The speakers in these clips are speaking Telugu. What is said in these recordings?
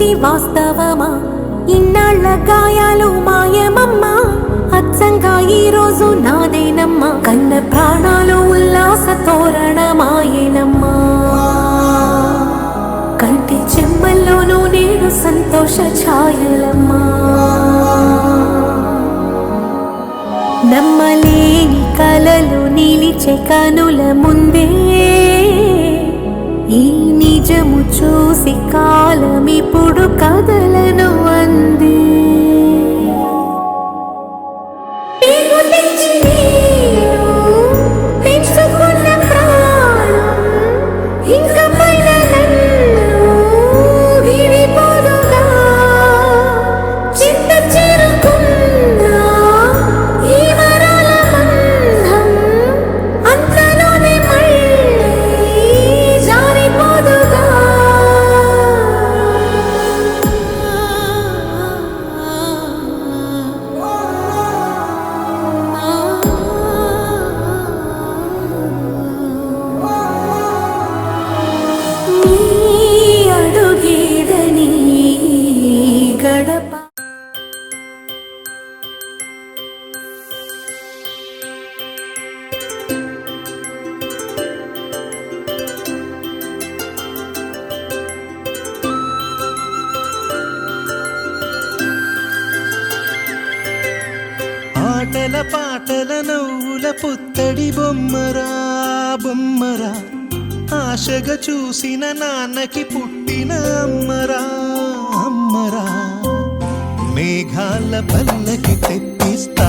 ఇది వాస్తవమా? ఇన్నాళ్ల గాయాలు మాయమమ్మా, అచ్చంగా ఈ రోజు నాదేనమ్మా. కన్న ప్రాణాలు ఉల్లాస తోరణమాయేనమ్మా, కంటి చెమ్మల్లోనూ నేడు సంతోష ఛాయలమ్మా. నమ్మలేని కలలు నిలిచే కనుల ముందే ఈ నిజము చూసి కాలమిప్పుడు కదలను అంది. ఆటల పాటల నవ్వుల పుత్తడి బొమ్మరా బొమ్మరా, ఆశగా చూసిన నాన్నకి పుట్టిన అమ్మరా అమ్మరా. మేఘాల పల్లకి తెప్పిస్తా,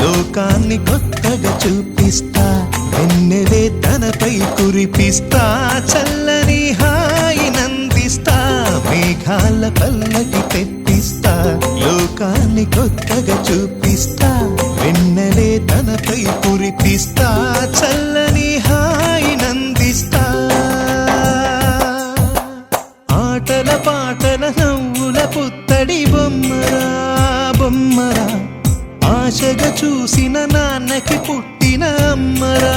లోకాన్ని కొత్తగా చూపిస్తా, వెన్నెలే తనపై కురిపిస్తా, చల్లని హాయి నందిస్తా. మేఘాల పల్లకి తెప్పిస్తా, లోకాన్ని కొత్తగా చూపిస్తా, వెన్నెలే తనపై కురిపిస్తా, చల్లని హాయి నందిస్తా. ఆటల పాటల నవ్వుల పుత్తడి బొమ్మరా బొమ్మరా, ఆశగా చూసిన నాన్నకి పుట్టిన అమ్మరా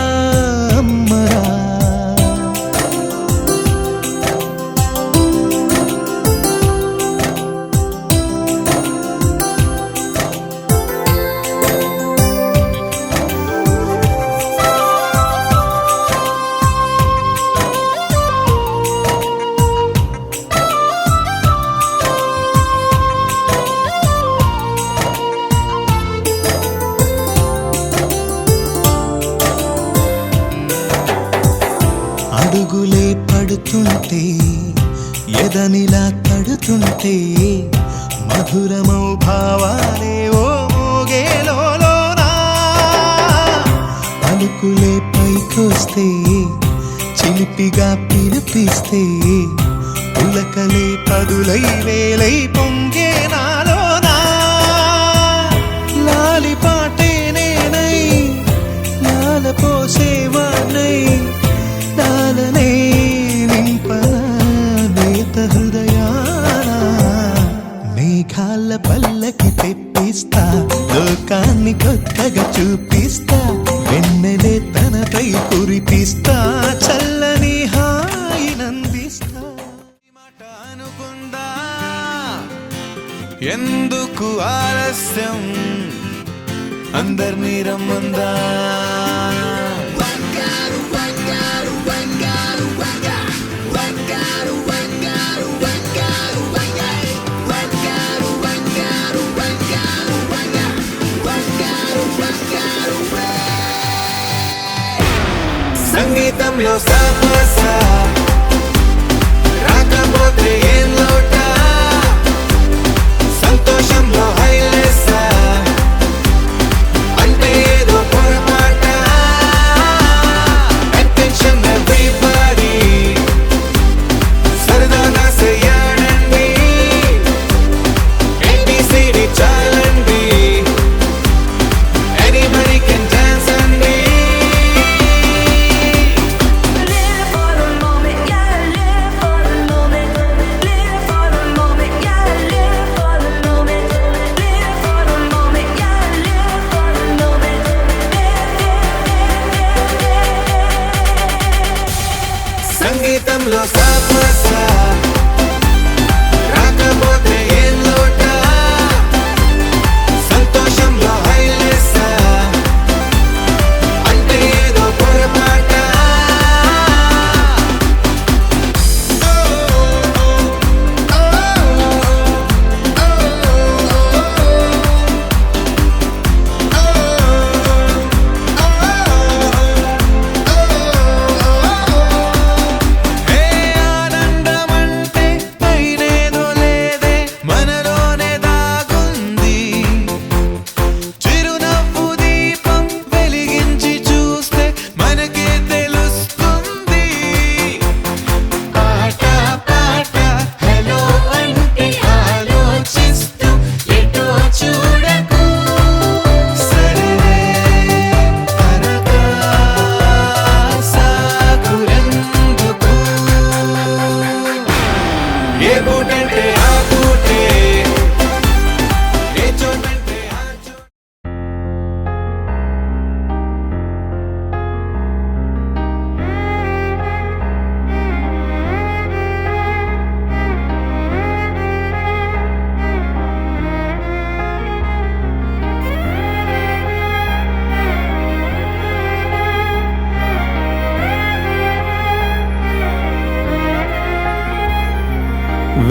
అమ్మరా. అడుగులే పడుతుంటే ఎదనిలా తడుతుంటే, మధురమౌ భావాలే ఓ మోగేలోనా. పలుకులే పైకొస్తే చిలిపిగా పిలిపిస్తే, పులకలే పదులై వేలై పొంగే నాలోనా. లాలి పాటే నేనై లాల పోసేవాణ్ణై, లాలనే నింపనా నేత హృదయాన. మేఘాల పల్లకి తెప్పిస్తా, లోకాన్ని కొత్తగా చూపిస్తా, వెన్నెలే తనపై కురిపిస్తా, చల్లని హాయి నందిస్తా. మాట అనుకుందా, ఎందుకు ఆలస్యం, అందర్నీ రమ్మందా. సంగీతంలో సమస్య రాకపోతే ఏం లోట, సంతోషంలో హైలెస్ అంటే ఏదో పొరపాట. అటెన్షన్ ఎవ్రీబడీ, సరదాగా చేయండి, ABCD చాలండి, anybody can dance అండి. సంగీతంలో సమస్య రాకపోతే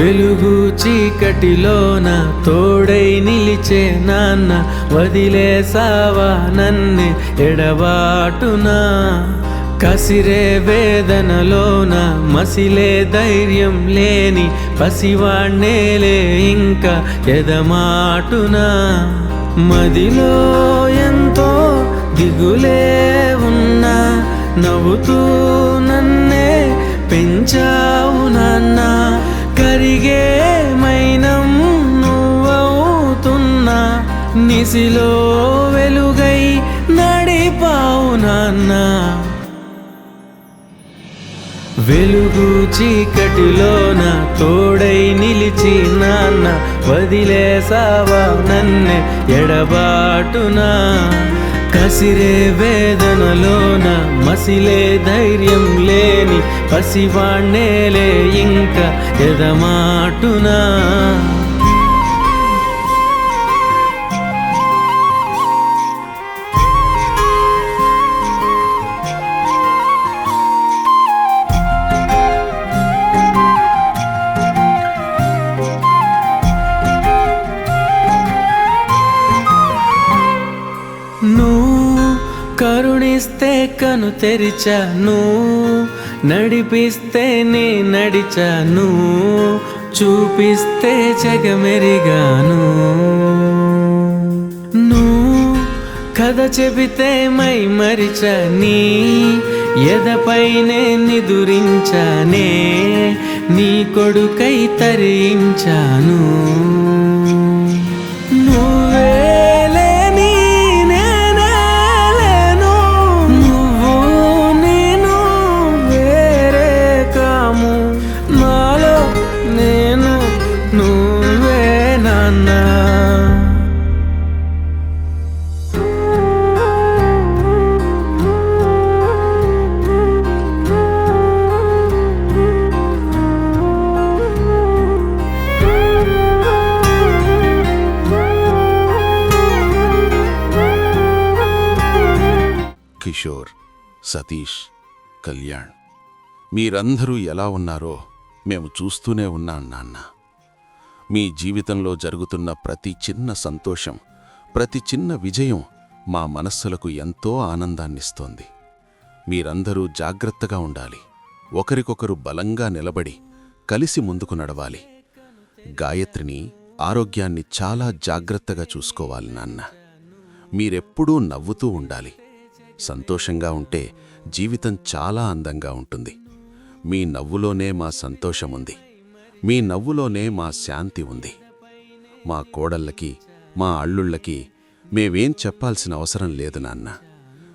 వెలుగు చీకటిలోన తోడై నిలిచే నాన్న, వదిలేసావా నన్నే ఎడబాటునా. కసిరే వేదనలోన మసిలే ధైర్యం లేని పసివాణ్ణేలే ఇంకా ఎదమాటునా. మదిలో ఎంతో దిగులే ఉన్నా, నవ్వుతూ నన్నే పెంచావు నాన్న. కరిగే మైనం నువ్వవుతున్నా, నిసిలో వెలుగై నడిపావు నాన్న. వెలుగు చీకటిలోన తోడై నిలిచి నాన్న, వదిలేసావా నన్నే ఎడబాటునా. కసిరే వేదనలోన మసిలే ధైర్యం లేని పసివాణ్ణేలే ఇంకా ఎదమాటునా. కరుణిస్తే కను తెరిచాను, నడిపిస్తే నే నడిచాను, చూపిస్తే జగమెరిగాను. నువ్వు కథ చెబితే మై మరిచని, ఎదపైనే నిదురించానే, నీ కొడుకై తరించాను. కిషోర్, సతీష్, కళ్యాణ్, మీరందరూ ఎలా ఉన్నారో మేము చూస్తూనే ఉన్నాం నాన్న. మీ జీవితంలో జరుగుతున్న ప్రతి చిన్న సంతోషం, ప్రతి చిన్న విజయం మా మనస్సులకు ఎంతో ఆనందాన్నిస్తోంది. మీరందరూ జాగ్రత్తగా ఉండాలి, ఒకరికొకరు బలంగా నిలబడి కలిసి ముందుకు నడవాలి. గాయత్రిని, ఆరోగ్యాన్ని చాలా జాగ్రత్తగా చూసుకోవాలి నాన్న. మీరెప్పుడూ నవ్వుతూ ఉండాలి. సంతోషంగా ఉంటే జీవితం చాలా అందంగా ఉంటుంది. మీ నవ్వులోనే మా సంతోషముంది, మీ నవ్వులోనే మా శాంతి ఉంది. మా కోడళ్ళకి, మా అల్లుళ్ళకి మేవేం చెప్పాల్సిన అవసరం లేదు నాన్న.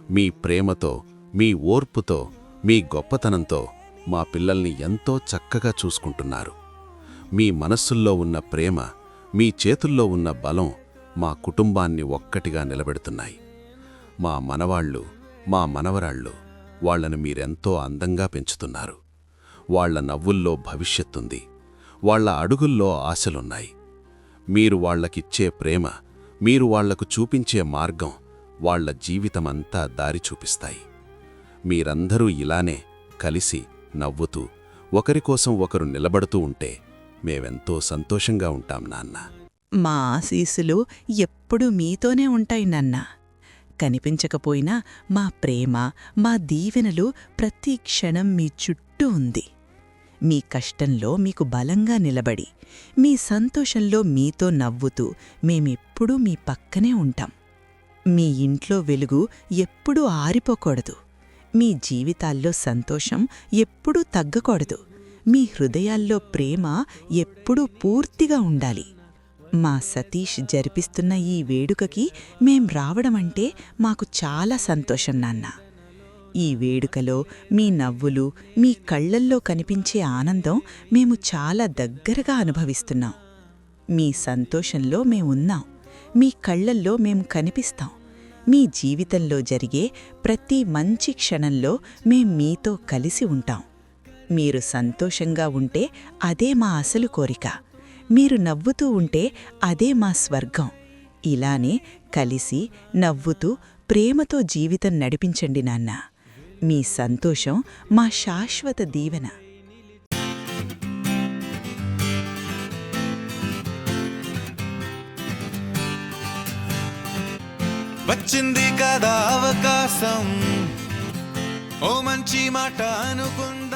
మీ ప్రేమతో, మీ ఓర్పుతో, మీ గొప్పతనంతో మా పిల్లల్ని ఎంతో చక్కగా చూసుకుంటున్నారు. మీ మనస్సుల్లో ఉన్న ప్రేమ, మీ చేతుల్లో ఉన్న బలం మా కుటుంబాన్ని ఒక్కటిగా నిలబెడుతున్నాయి. మా మనవాళ్ళు, మా మనవరాళ్ళు, వాళ్లను మీరెంతో అందంగా పెంచుతున్నారు. వాళ్ల నవ్వుల్లో భవిష్యత్తుంది, వాళ్ల అడుగుల్లో ఆశలున్నాయి. మీరు వాళ్లకిచ్చే ప్రేమ, మీరు వాళ్లకు చూపించే మార్గం వాళ్ల జీవితమంతా దారి చూపిస్తాయి. మీరందరూ ఇలానే కలిసి నవ్వుతూ ఒకరికోసం ఒకరు నిలబడుతూ ఉంటే మేవెంతో సంతోషంగా ఉంటాం నాన్న. మా ఆశీస్సులు ఎప్పుడూ మీతోనే ఉంటాయి నాన్నా. కనిపించకపోయినా మా ప్రేమ, మా దీవెనలు ప్రతి క్షణం మీ చుట్టూ ఉంది. మీ కష్టంలో మీకు బలంగా నిలబడి, మీ సంతోషంలో మీతో నవ్వుతూ మేమెప్పుడూ మీ పక్కనే ఉంటాం. మీ ఇంట్లో వెలుగు ఎప్పుడూ ఆరిపోకూడదు. మీ జీవితాల్లో సంతోషం ఎప్పుడూ తగ్గకూడదు. మీ హృదయాల్లో ప్రేమ ఎప్పుడూ పూర్తిగా ఉండాలి. మా సతీష్ జరిపిస్తున్న ఈ వేడుకకి మేం రావడమంటే మాకు చాలా సంతోషం నాన్న. ఈ వేడుకలో మీ నవ్వులు, మీ కళ్లల్లో కనిపించే ఆనందం మేము చాలా దగ్గరగా అనుభవిస్తున్నాం. మీ సంతోషంలో మేమున్నాం, మీ కళ్లల్లో మేం కనిపిస్తాం. మీ జీవితంలో జరిగే ప్రతి మంచి క్షణంలో మేం మీతో కలిసి ఉంటాం. మీరు సంతోషంగా ఉంటే అదే మా అసలు కోరిక. మీరు నవ్వుతూ ఉంటే అదే మా స్వర్గం. ఇలానే కలిసి నవ్వుతూ ప్రేమతో జీవితం నడిపించండి నాన్న. మీ సంతోషం మా శాశ్వత దీవెన. వచ్చింది కదా అవకాశం ఓ మంచి మాట అనుకుందా